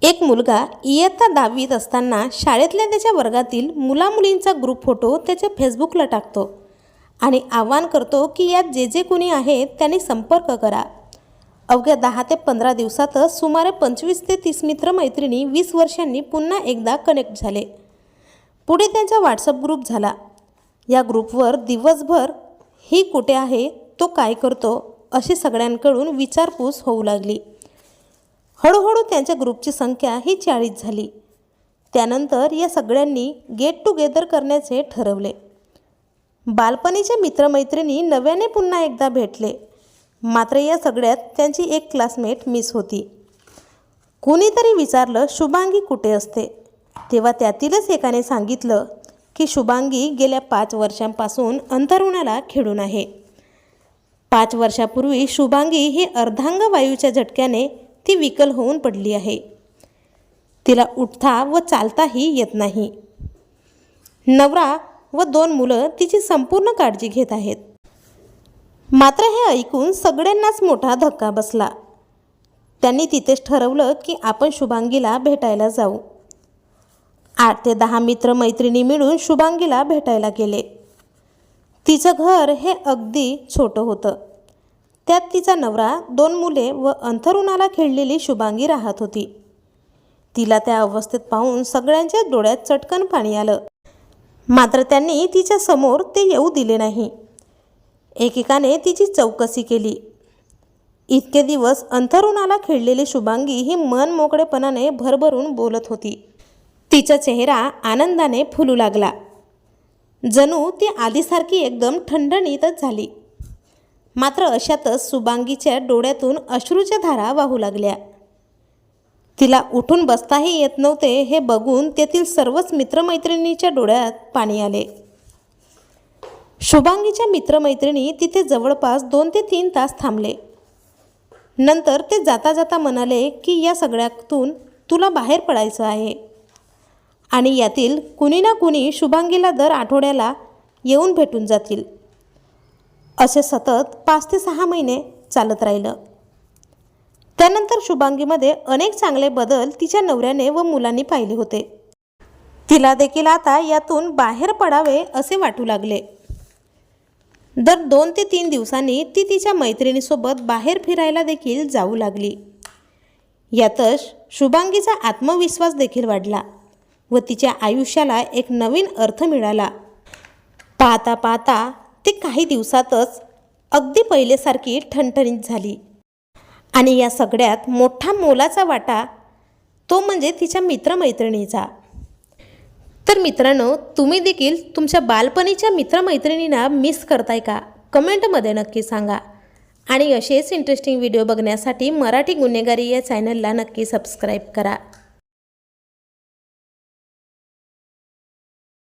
एक मुलगा इयत्ता 10वीत असताना शाळेतल्या त्याच्या वर्गातील मुलामुलींचा ग्रुप फोटो त्याच्या फेसबुकला टाकतो आणि आवाहन करतो की यात जे जे कोणी आहेत त्यांनी संपर्क करा। अवघ्या 10 ते 15 दिवसातच सुमारे 25 ते 30 मित्रमैत्रिणी 20 वर्षांनी पुन्हा एकदा कनेक्ट झाले। पुढे त्यांचा व्हॉट्सअप ग्रुप झाला। या ग्रुपवर दिवसभर ही कुठे आहे, तो काय करतो अशी सगळ्यांकडून विचारपूस होऊ लागली। हळूहळू त्यांच्या ग्रुपची संख्या ही 40 झाली। त्यानंतर या सगळ्यांनी गेट टुगेदर करण्याचे ठरवले। बालपणीचे मित्रमैत्रिणी नव्याने पुन्हा एकदा भेटले। मात्र या सगळ्यात त्यांची एक क्लासमेट मिस होती। कोणीतरी विचारलं शुभांगी कुठे असते, तेव्हा त्यातीलच एकाने सांगितलं की शुभांगी गेल्या 5 वर्षांपासून अंथरुणाला खिळून आहे। 5 वर्षापूर्वी शुभांगी ही अर्धांग वायूच्या झटक्याने ती विकल होऊन पडली आहे। तिला उठता व चालताही येत नाही। नवरा व 2 मुलं तिची संपूर्ण काळजी घेत आहेत। मात्र हे ऐकून सगळ्यांनाच मोठा धक्का बसला। त्यांनी तिथेच ठरवलं की आपण शुभांगीला भेटायला जाऊ। 8 ते 10 मित्रमैत्रिणी मिळून शुभांगीला भेटायला गेले। तिचं घर हे अगदी छोटं होतं। त्यात तिचा नवरा, 2 मुले व अंथरुणाला खिळलेली शुभांगी राहत होती। तिला त्या अवस्थेत पाहून सगळ्यांच्या डोळ्यात चटकन पाणी आलं। मात्र त्यांनी तिच्या समोर ते येऊ दिले नाही। एकेकाने तिची चौकशी केली। इतके दिवस अंथरुणाला खिळलेली शुभांगी ही मन मोकळेपणाने भरभरून बोलत होती। तिचा चेहरा आनंदाने फुलू लागला। जणू ती आधीसारखी एकदम ठणठणीतच झाली। मात्र अशातच शुभांगीच्या डोळ्यातून अश्रूच्या धारा वाहू लागल्या। तिला उठून बसताही येत नव्हते हे बघून तेथील सर्वच मित्रमैत्रिणींच्या डोळ्यात पाणी आले। शुभांगीच्या मित्रमैत्रिणी तिथे जवळपास 2 ते 3 तास थांबले। नंतर ते जाता जाता म्हणाले की या सगळ्यातून तुला बाहेर पडायचं आहे आणि यातील कुणी ना कुणी शुभांगीला दर आठवड्याला येऊन भेटून जातील। असे सतत 5 ते 6 महिने चालत राहिलं। त्यानंतर शुभांगीमध्ये अनेक चांगले बदल तिच्या नवऱ्याने व मुलांनी पाहिले होते। तिला देखील आता यातून बाहेर पडावे असे वाटू लागले। दर 2 ते 3 दिवसांनी ती तिच्या मैत्रिणीसोबत बाहेर फिरायला देखील जाऊ लागली। यातच शुभांगीचा आत्मविश्वास देखील वाढला व तिच्या आयुष्याला एक नवीन अर्थ मिळाला। पाहता पाहता ती काही दिवसातच अगदी पहिलेसारखी ठणठणीत झाली आणि या सगळ्यात मोठा मोलाचा वाटा तो म्हणजे तिच्या मित्रमैत्रिणीचा। तर मित्रांनो, तुम्ही देखील तुमच्या बालपणीच्या मित्रमैत्रिणींना मिस करताय का? कमेंटमध्ये नक्की सांगा। आणि असेच इंटरेस्टिंग व्हिडिओ बघण्यासाठी मराठी गुन्हेगारी या चॅनलला नक्की सबस्क्राईब करा।